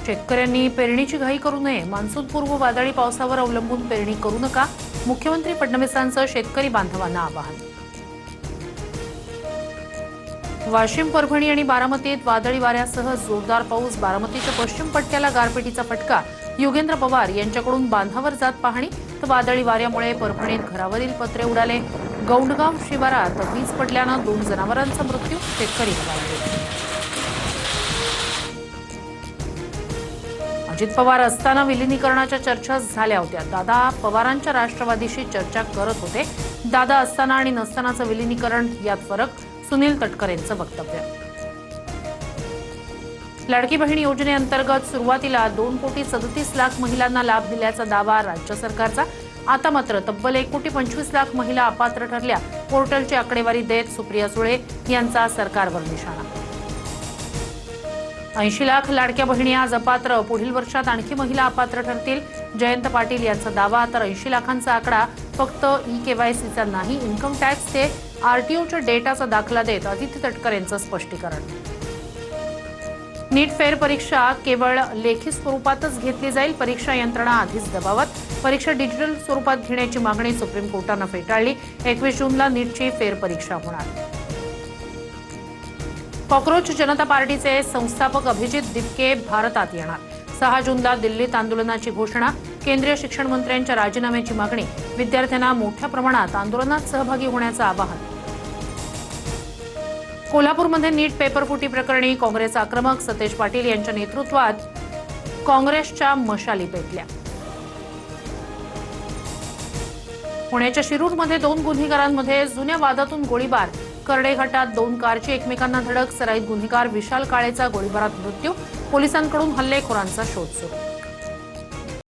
शेतकऱ्यांनी पेरणीची घाई करू नये, मान्सूनपूर्व वादळी पावसावर अवलंबून पेरणी करू नका, मुख्यमंत्री फडणवीसांचं शेतकरी बांधवांना आवाहन. वाशिम, परभणी आणि बारामतीत वादळी वाऱ्यासह जोरदार पाऊस. बारामतीच्या पश्चिम पट्ट्याला गारपिटीचा फटका. योगेंद्र पवार यांच्याकडून बांधावर जात पाहणी. तर वादळी वाऱ्यामुळे परभणीत घरावरील पत्रे उडाले. गौंडगाव शिवारात वीज पडल्यानं 2 जनावरांचा मृत्यू. शेतकरी हवालदिल. अजित पवार असताना विलिनीकरणाच्या चर्चा झाल्या होत्या. दादा पवारांच्या राष्ट्रवादीशी चर्चा करत होते. दादा असताना आणि नसतानाचं विलिनीकरण यात फरक. सुनील तटकरेंचं वक्तव्य. लाडकी बहीण योजनेअंतर्गत सुरुवातीला 2,37,00,000 महिलांना लाभ दिल्याचा दावा राज्य सरकारचा. आता मात्र तब्बल 1,25,00,000 महिला अपात्र ठरल्या. पोर्टलची आकडेवारी देत सुप्रिया सुळे यांचा सरकारवर निशाणा. 80 लाख लाडक्या बहिणी आज अपात्र. पुढील वर्षात आणखी महिला अपात्र ठरतील. जयंत पाटील यांचा दावा. तर 80 लाखांचा आकडा फक्त ई-केवायसीचा नाही, इन्कम टॅक्स ते आरटीओच्या डेटाचा दाखला देत आदित्य तटकर यांचं स्पष्टीकरण. नीट फेर परीक्षा केवळ लेखी स्वरूपातच घेतली जाईल. परीक्षा यंत्रणा आधीच दबावात. परीक्षा डिजिटल स्वरूपात घेण्याची मागणी सुप्रीम कोर्टानं फेटाळली. 21 जूनला नीटची फेर परीक्षा होणार. कॉक्रोच जनता पार्टीचे संस्थापक अभिजित दिपके भारतात येणार. 6 जूनला दिल्लीत आंदोलनाची घोषणा. केंद्रीय शिक्षण मंत्र्यांच्या राजीनाम्याची मागणी. विद्यार्थ्यांना मोठ्या प्रमाणात आंदोलनात सहभागी होण्याचं आवाहन. कोल्हापूरमध्ये नीट पेपरफुटी प्रकरणी काँग्रेस आक्रमक. सतेज पाटील यांच्या नेतृत्वात काँग्रेसच्या मशाली पेटल्या. पुण्याच्या शिरूरमध्ये 2 गुन्हेगारांमध्ये जुन्या वादातून गोळीबार. करडे घाटात 2 कारची एकमेकांना धडक. सराईत गुन्हेगार विशाल काळेचा गोळीबारात मृत्यू. पोलिसांकडून हल्लेखोरांचा शोध सुरू.